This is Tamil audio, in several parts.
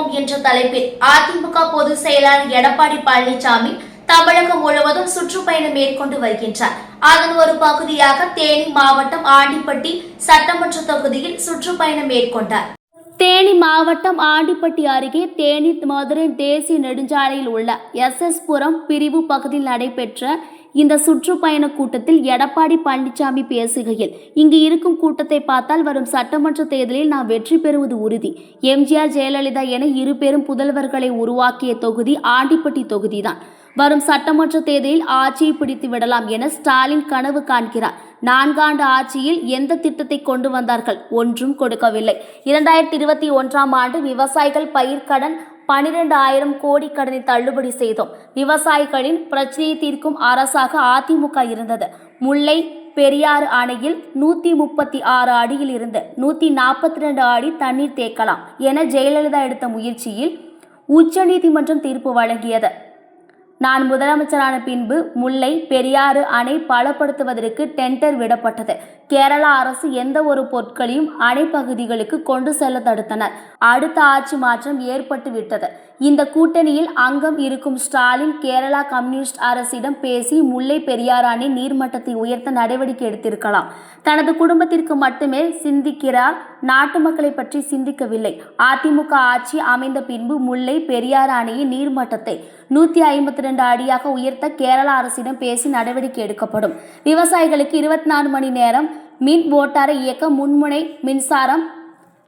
மீட்போம் என்ற தலைப்பில் அதிமுக பொதுச் செயலாளர் எடப்பாடி பழனிசாமி தமிழகம் முழுவதும் சுற்றுப்பயணம் மேற்கொண்டு வருகின்றார். அதன் ஒரு பகுதியாக தேனி மாவட்டம் ஆண்டிப்பட்டி சட்டமன்ற தொகுதியில் சுற்றுப்பயணம் மேற்கொண்டார். தேனி மாவட்டம் ஆண்டிப்பட்டி அருகே தேனி மதுரை தேசிய நெடுஞ்சாலையில் உள்ள எஸ் புரம் பிரிவு பகுதியில் நடைபெற்ற இந்த சுற்றுப்பயண கூட்டத்தில் எடப்பாடி பழனிசாமி பேசுகையில், இங்கு இருக்கும் கூட்டத்தை பார்த்தால் வரும் சட்டமன்ற தேர்தலில் நாம் வெற்றி பெறுவது உறுதி. எம்ஜிஆர் ஜெயலலிதா என இரு பெரும் புதல்வர்களை உருவாக்கிய தொகுதி ஆண்டிப்பட்டி தொகுதிதான். வரும் சட்டமன்ற தேர்தலில் ஆட்சியை பிடித்து விடலாம் என ஸ்டாலின் கனவு காண்கிறார். 4 ஆண்டு ஆட்சியில் எந்த திட்டத்தை கொண்டு வந்தார்கள்? ஒன்றும் கொடுக்கவில்லை. 2021ஆம் ஆண்டு விவசாயிகள் பயிர்க்கடன் 12,000 கோடி கடனை தள்ளுபடி செய்தோம். விவசாயிகளின் பிரச்சனையை தீர்க்கும் அரசாக அதிமுக இருந்தது. முல்லை பெரியாறு அணையில் 136 அடியில் இருந்து 142 அடி தண்ணீர் தேக்கலாம் என ஜெயலலிதா எடுத்த முயற்சியில் உச்சநீதிமன்றம் தீர்ப்பு வழங்கியது. நான் முதலமைச்சரான பின்பு முல்லை பெரியாறு அணை பலப்படுத்துவதற்கு டெண்டர் விடப்பட்டது. கேரளா அரசு எந்த ஒரு பொருட்களையும் அணை பகுதிகளுக்கு கொண்டு செல்ல தடுத்தனர். அடுத்த ஆட்சி மாற்றம் ஏற்பட்டு விட்டது. இந்த கூட்டணியில் அங்கம் இருக்கும் ஸ்டாலின் கேரளா கம்யூனிஸ்ட் அரசிடம் பேசி முல்லை பெரியாறு அணை நீர்மட்டத்தை உயர்த்த நடவடிக்கை எடுத்திருக்கலாம். தனது குடும்பத்திற்கு மட்டுமே சிந்திக்கிறார், நாட்டு மக்களை பற்றி சிந்திக்கவில்லை. அதிமுக ஆட்சி அமைந்த பின்பு முல்லை பெரியாறு அணையின் நீர்மட்டத்தை 152 அடியாக உயர்த்த கேரளா அரசிடம் பேசி நடவடிக்கை எடுக்கப்படும். விவசாயிகளுக்கு 24 மணி நேரம் மின் மோட்டாரை இயக்க மும்முனை மின்சாரம்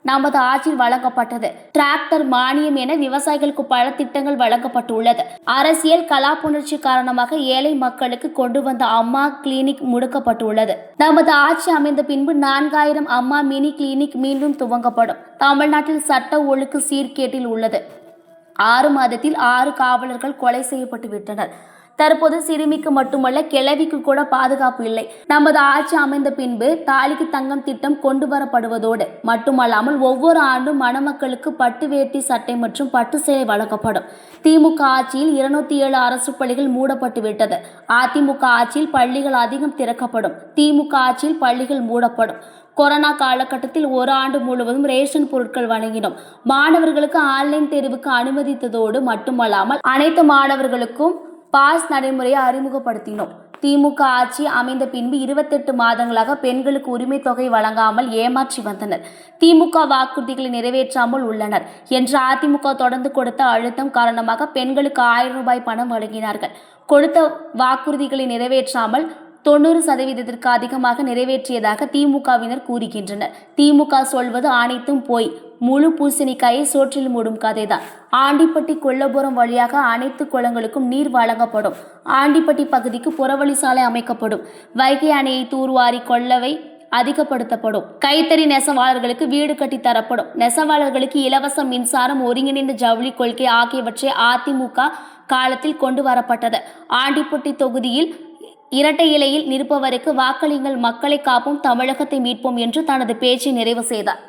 நமது ஆட்சியில் வழங்கப்பட்டது. டிராக்டர் மானியம் என விவசாயிகளுக்கு பல திட்டங்கள் வழங்கப்பட்டுள்ளது. அரசியல் கலாப்புணர்ச்சி காரணமாக ஏழை மக்களுக்கு கொண்டு வந்த அம்மா கிளினிக் முடக்கப்பட்டுள்ளது. நமது ஆட்சி அமைந்த பின்பு 4000 அம்மா மினி கிளினிக் மீண்டும் துவங்கப்படும். தமிழ்நாட்டில் சட்ட ஒழுங்கு சீர்கேட்டில் உள்ளது. 6 மாதத்தில் 6 காவலர்கள் கொலை செய்யப்பட்டு விட்டனர். தற்போது சிறுமிக்கு மட்டுமல்ல, கிழவிக்கு கூட பாதுகாப்பு இல்லை. நமது ஆட்சி அமைந்த பின்பு தாலிக்கு தங்கம் திட்டம் கொண்டு வரப்படுவதோடு மட்டுமல்லாமல் ஒவ்வொரு ஆண்டும் மணமக்களுக்கு பட்டு வேட்டி சட்டை மற்றும் பட்டு சேலை வழங்கப்படும். திமுக ஆட்சியில் 207 அரசு பள்ளிகள் மூடப்பட்டு விட்டது. அதிமுக ஆட்சியில் பள்ளிகள் அதிகம் திறக்கப்படும். திமுக ஆட்சியில் பள்ளிகள் மூடப்படும். கொரோனா காலகட்டத்தில் ஒரு ஆண்டு முழுவதும் ரேஷன் பொருட்கள் வழங்கினோம். மாணவர்களுக்கு ஆன்லைன் தேர்வுக்கு அனுமதித்ததோடு மட்டுமல்லாமல் அனைத்து மாணவர்களுக்கும் பாஸ் நடைமுறையை அறிமுகப்படுத்தினோம். திமுக ஆட்சி அமைந்த பின்பு 28 மாதங்களாக பெண்களுக்கு உரிமை தொகை வழங்காமல் ஏமாற்றி வந்தனர். திமுக வாக்குறுதிகளை நிறைவேற்றாமல் உள்ளனர் என்று அதிமுக தொடர்ந்து கொடுத்த அழுத்தம் காரணமாக பெண்களுக்கு 1000 ரூபாய் பணம் வழங்கினார்கள். கொடுத்த வாக்குறுதிகளை நிறைவேற்றாமல் 90% அதிகமாக நிறைவேற்றியதாக திமுகவினர் கூறுகின்றனர். திமுக சொல்வது அனைத்தும் போய், முழு பூசணிக்காயை சோற்றில் மூடும் கதைதான். ஆண்டிப்பட்டி கொல்லபுரம் வழியாக அனைத்து குளங்களுக்கும் நீர் வழங்கப்படும். ஆண்டிப்பட்டி பகுதிக்கு புறவழி சாலை அமைக்கப்படும். வைகை அணையை தூர்வாரி கொள்ளவை அதிகப்படுத்தப்படும். கைத்தறி நெசவாளர்களுக்கு வீடு கட்டி தரப்படும். நெசவாளர்களுக்கு இலவச மின்சாரம், ஒருங்கிணைந்த ஜவுளி கொள்கை ஆகியவற்றை அதிமுக காலத்தில் கொண்டு வரப்பட்டது. ஆண்டிப்பட்டி தொகுதியில் இரட்டை இலையில் நிற்பவருக்கு வாக்களியுங்கள், மக்களை காப்போம், தமிழகத்தை மீட்போம் என்று தனது பேச்சை நிறைவு செய்தார்.